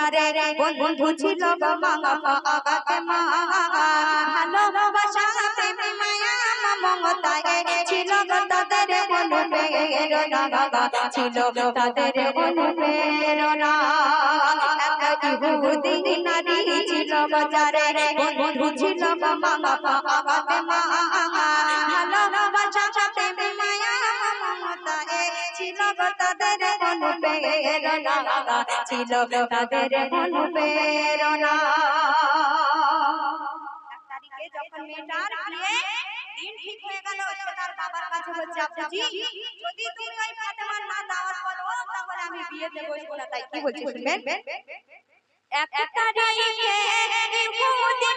বাজারে বন্ধু ছিল গো ফাতেমা ভালোবাসা প্রেম মায়া মমতায় ছিল গো তাদের অনুপ্রেরণা ছিল তাদের অনুপ্রেরণা এক ইহুদি নারী ছিল বাজারে বন্ধু ছিল গো ফাতেমা ভালোবাসা প্রেম মায়া মমতায় ছিল গো তাদের অনুপ্রেরণা ছিল তাদের অনুপ্রেরণা। এক তারিখে যখন মেয়েটার বিয়ে দিন ঠিক হয়ে গেল, সে তার বাবার কাছে বলছে, আব্বুজি যদি তুমি ওই ফাতেমার না দাওয়াত করো তাহলে আমি বিয়েতে বসবো না। তাই কি বলছে শুনবেন। এক তারিখে ইহুদি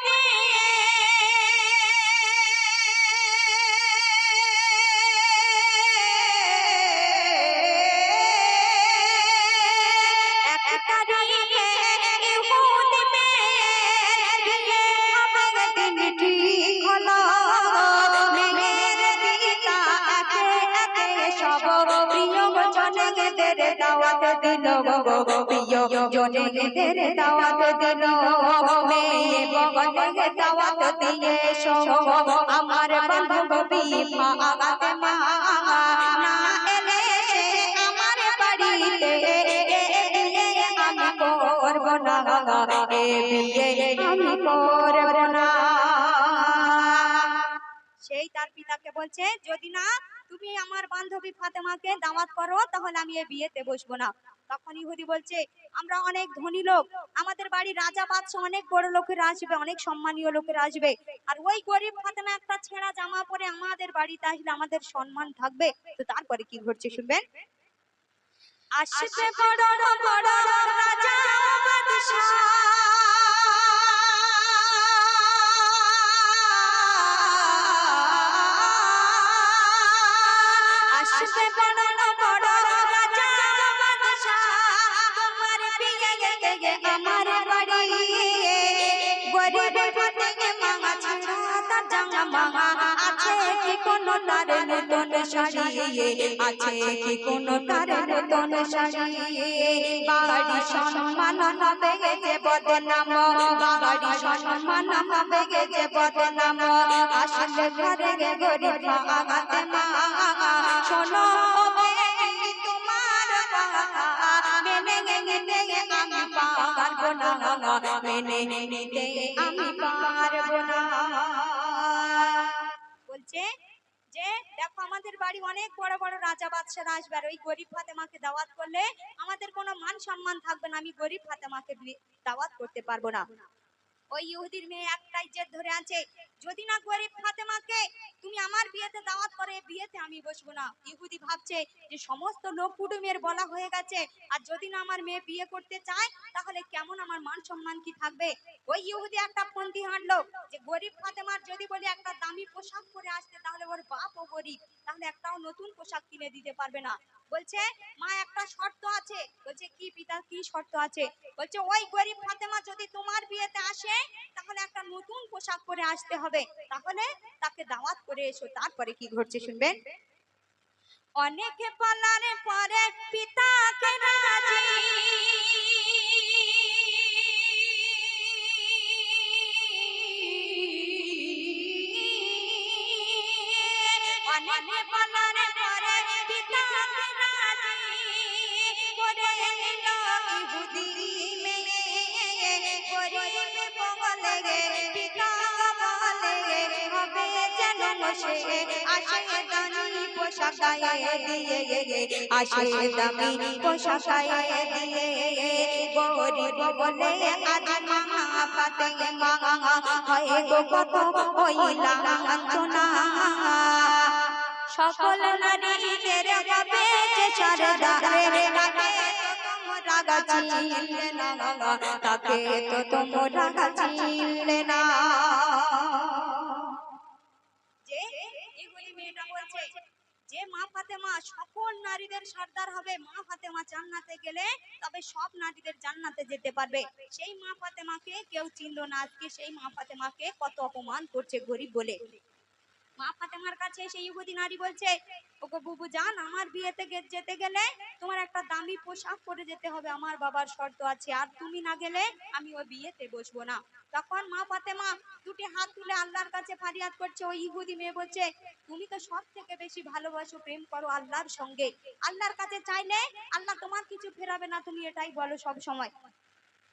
জনেদের দাওয়াত দিল, মেয়ে বগলে দাওয়াত দিয়ে আমার বান্ধবী ফাতেমা না এলে আমার বাড়িতে আমি করব না, এ বিয়ে আমি করব না। সেই তার পিতাকে বলছে, যদি না তুমি আমার বান্ধবী ফাতেমাকে দাওয়াত করো তাহলে আমি এই বিয়েতে বসবো না। তখন ইহুদি বলছে, আমরা অনেক ধনী লোক, আমাদের বাড়ি রাজা বাদশা অনেক বড় লোকেরা আসবে, অনেক সম্মানীয় লোকেরা আসবে, আর ওই গরিব ফাতেমা একটা ছেঁড়া জামা পরে আমাদের বাড়িতে আসলে আমাদের সম্মান থাকবে? তো তারপরে কি ঘটছে শুনবেন। আসবে বড় বড় রাজা বাদশা, আসবে বড় বড় রাজা বাদশা, তোমার বিয়ে গেলে আমার বাড়ি গরিব ফাতেমা ছেঁড়া তার জামা আছে কি কোনো তার নতুন শাড়ি, আছে কি কোনো তার নতুন শাড়ি, বাড়ি সম্মান হবে যে বদনাম, বাড়ি সম্মান হবে যে বদনাম, আসলে ঘরে গরিব ফাতেমা শোনো তোমার কথা মেনে নিতে আমি পারবো না, মেনে নিতে আমি পারবো না। বলছে যে দেখো আমাদের বাড়ি অনেক বড় বড় রাজা বাদশারা আসবে, আর ওই গরিব ফাতেমাকে দাওয়াত করলে আমাদের কোনো মান সম্মান থাকবে না, আমি গরিব ফাতেমাকে দাওয়াত করতে পারবো না। ওই ইহুদির মেয়ে একটাই জেদ ধরে আছে, যদি না গরিব ফাতেমাকে তুমি আমার বিয়েতে দাওয়াত করে বিয়েতে আমি বসবো না। ইহুদি ভাবছে যে সমস্ত লোক কুটুমের বলা হয়ে গেছে, আর যদি না আমার মেয়ে বিয়ে করতে চায় তাহলে কেমন আমার মান সম্মান কি থাকবে। ওই ইহুদি একটা পন্থী হাঁটলো যে গরিব ফাতেমার যদি বলি একটা দামি পোশাক পরে আসতে, তাহলে ওর বাপও গরিব, তাহলে একটাও নতুন পোশাক কিনে দিতে পারবে না। বলছে মা একটা শর্ত আছে। বলছে কি পিতা, কি শর্ত আছে? বলছে ওই গরিব ফাতেমা যদি তোমার বিয়েতে আসে তাহলে একটা নতুন পোশাক পরে আসতে হবে, তাহলে তাকে দাওয়াত করে এসো। তারপরে কি ঘটছে শুনবেন। অনেকে বলার পরে পিতাকে রাজি, অনেকে বলার পরে পিতাকে রাজি করে নিল ইহুদি মেয়ে, গরিব বলে পিতা বলে হবে যেন সে আসে দামি পোশাক গায়ে দিয়ে, আসে দামি পোশাক গায়ে দিয়ে, গরিব বলে আজ মা ফাতেমা হয় গো কত ওই লাঞ্ছনা, সকল নারীদের হবে যে সরদারে, তাকে তো তোমরা গাছিলে না, তাকে তো তোমরা গাছিলে না। যে ইহুদি মেয়েটা বলছে যে মা ফাতেমা সকল নারীদের সর্দার হবে, মা ফাতেমা জান্নাতে গেলে তবে সব নারীদের জান্নাতে যেতে পারবে, সেই মা ফাতেমাকে কেউ চিনলো না। আজকে সেই মা ফাতেমাকে কত অপমান করছে গরিব বলে। মা ফাতেমার কাছে সেই ইহুদি নারী বলছে, ওগো বুবু জান, আমার বিয়েতে যেতে গেলে তোমার একটা দামি পোশাক পরে যেতে হবে, আমার বাবার শর্ত আছে, আর তুমি না গেলে আমি ওই বিয়েতে বসবো না। তখন মা ফাতেমা দুটি হাত তুলে আল্লাহর কাছে ফারিয়াদ করছে। ওই ইহুদি মেয়ে বলছে, তুমি তো সব থেকে বেশি ভালোবাসো, প্রেম করো আল্লাহর সঙ্গে, আল্লাহর কাছে চাইলে আল্লাহ তোমার কিছু ফেরাবে না, তুমি এটাই বলো সব সময়,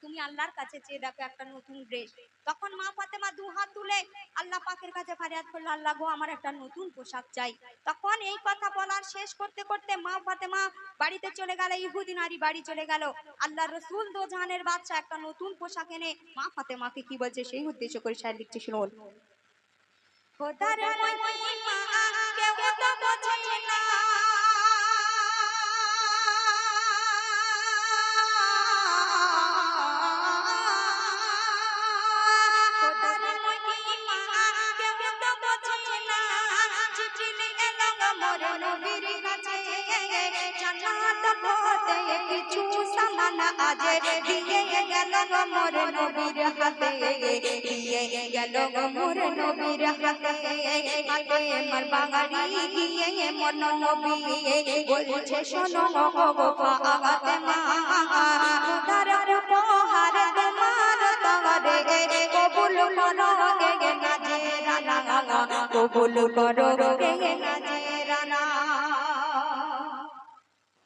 তুমি আল্লাহর কাছে চেয়ে দেখো একটা নতুন ড্রেস। তখন মা ফাতেমা দু হাত তুলে আল্লাহ পাকের কাছে ফারিয়াদ করলো, আল্লাহ গো আমার একটা নতুন পোশাক চাই। তখন এই কথা বলার শেষ করতে করতে মা ফাতেমা বাড়িতে চলে গেল, ইহুদি নারী বাড়ি চলে গেল। আল্লাহ রসুল দোজাহানের বাদশা একটা নতুন পোশাক এনে মা ফাতেমাকে কি বলছে সেই উদ্দেশ্য করে শায়র লিখছে, শুনুন। খোদার মহিমা কেউ তো বোঝে না, কিছু সামান আজ দিয়ে গেল মোর নবীর হাতে, দিয়ে গেল মোর নবীর হাতে, হাতে আমার বাঙালি গিয়ে মোর নবী বলছে শোনো গো ফাতেমা, খোদার উপহার তোমার তরে কবুল করো গে নাজেরানা, কবুল করো গে নাজেরানা।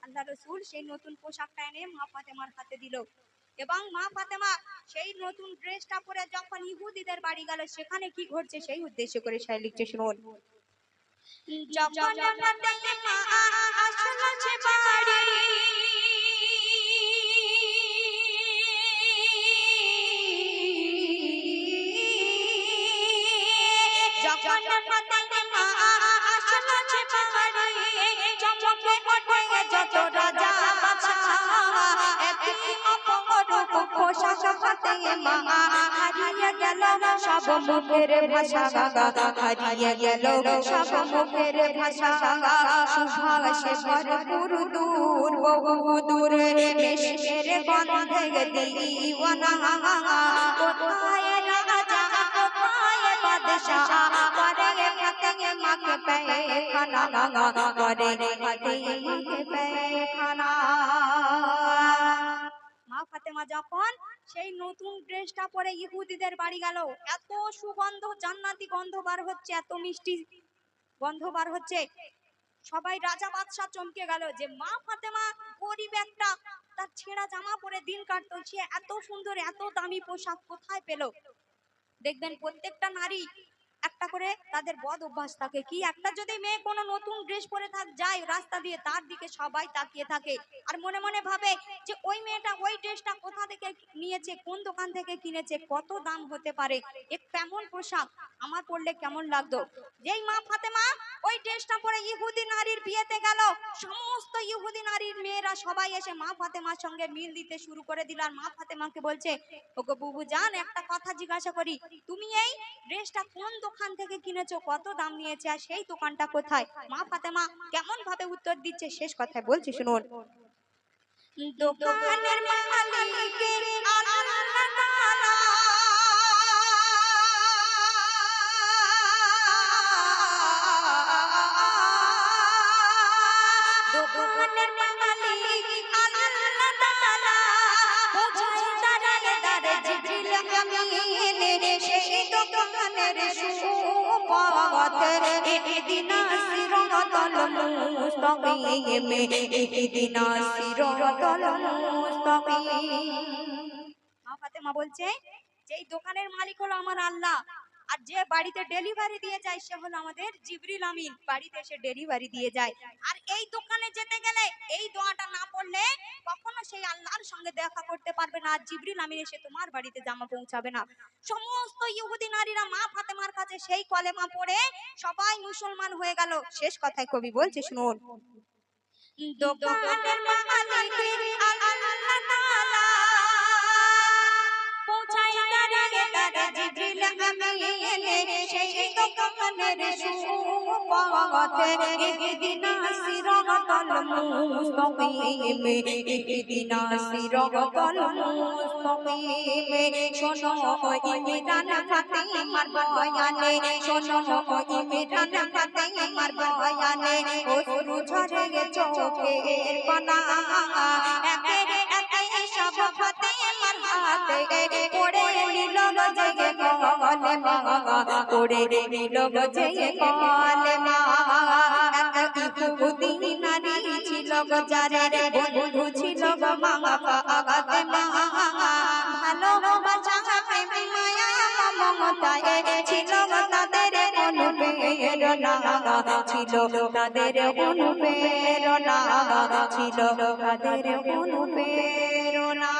আল্লাহ রসুল সেই নতুন পোশাকটা এনে মা ফাতেমার হাতে দিল, এবং মা ফাতেমা সেই নতুন ড্রেসটা পরে যখন ইহুদিদের বাড়ি গেল, সেখানে কি ঘটছে সেই উদ্দেশ্য করে শায়র লিখছে, শুনুন। যখন ফাতেমা আসলো সে বাড়ি, যখন ফাতেমা আসলো সে বাড়ি, চমকে ওঠে যত রাজা বাদশা, একই অপরূপ পোশাক ফাতেমা, হারিয়ে গেল সব মুখের ভাষা, হারিয়ে গেল সব মুখের ভাষা, সুভাষে ভরপুর দূর বহু দূর, মেশকের গন্ধে দিওয়ানা, কোথায় রাজা কোথায় বাদশা, করে ফাতেমাকে পায়খানা, করে ফাতেমাকে পায়খানা। মা ফাতেমা যখন সেই নতুন ড্রেসটা পরে ইহুদিদের বাড়ি গেল, এত সুগন্ধ জান্নাতি গন্ধ বার হচ্ছে, এত মিষ্টি গন্ধ বার হচ্ছে, সবাই রাজা বাদশা চমকে গেল যে মা ফাতেমা গরিব একটা, তার ছেঁড়া জামা পরে দিন কাটতো, সে এত সুন্দর এত দামি পোশাক কোথায় পেল। দেখবেন প্রত্যেকটা নারী একটা করে তাদের বদ অভ্যাস থাকে, কি একটা যদি মেয়ে কোনো নতুন ড্রেস পরে যায় রাস্তা দিয়ে, তার দিকে সবাই তাকিয়ে থাকে আর মনে মনে ভাবে যে ওই মেয়েটা ওই ড্রেসটা কোথা থেকে নিয়েছে, কোন দোকান থেকে কিনেছে, কত দাম হতে পারে, কেমন পোশাক, আমার পরলে কেমন লাগতো। যেই মা ফাতেমা ওই ড্রেসটা পরে ইহুদি নারীর বিয়েতে গেল, সমস্ত ইহুদি নারীর মেয়েরা সবাই এসে মা ফাতেমার সঙ্গে মিল দিতে শুরু করে দিল। আর মা ফাতেমাকে বলছে, ওগো বুবু জান, একটা কথা জিজ্ঞাসা করি, তুমি এই ড্রেসটা কোন দোকান থেকে কিনেছো, কত দাম নিয়েছে, আর সেই দোকানটা কোথায়? মা ফাতেমা কেমন ভাবে উত্তর দিচ্ছে শেষ কথায় বলছি, শুনুন। দোকানের মালিক আল্লাহ তাআলা, দোকানের মালিক আল্লাহ তাআলা, বোঝাই দাঁড়ায় দাঁড়ে জিবরিল আমিন, সেই দোকানের সুপথ ইহদিনা সিরাতাল মুস্তাকিম, ইহদিনা সিরাতাল মুস্তাকিম। মা ফাতেমা বলছে, যেই দোকানের মালিক হলো আমার আল্লাহ, আর যে বাড়িতে ডেলিভারি দিয়ে যায় সে হলো আমাদের জিবরিল আমিন, বাড়িতে এসে ডেলিভারি দিয়ে যায়। আর এই দোকানে যেতে গেলে এই দোয়াটা না পড়লে কখনো সেই আল্লাহর সঙ্গে দেখা করতে পারবে না, আর জিবরিল আমিন এসে তোমার বাড়িতে জামা পৌঁছাবে না। সমস্ত ইহুদি নারীরা মা ফাতেমার কাছে সেই কলেমা পড়ে সবাই মুসলমান হয়ে গেল। শেষ কথায় কবি বলছে, শুনুন। দোকানের মালিক আল্লাহ তাআলা, পৌঁছাই দাঁড়িয়ে দাঁড়িয়ে জিবরিল আমিন, সেই গানের সুপাতে একদিন সিরাতল মুস্তাকিমে একদিন সিরাতল মুস্তাকিমে শোনো ইমরান ফাতেমার বয়ানে শোনো ইমরান ফাতেমার বয়ানে অশ্রু ঝরে চোখের পানা একে একে সব ফাতেমার হাতে পড়ে নিল জয় বলে মা পড়ে নিল জয় বলে মা এক ইহুদি নারী ছিল যারে বন্ধু ছিল মা ফাতেমা ভালোবাসা প্রেম মায়া মমতায় ছিল তাদের অনুপ্রেরণা ছিল তাদের অনুপ্রেরণা ছিল তাদের অনুপ্রেরণা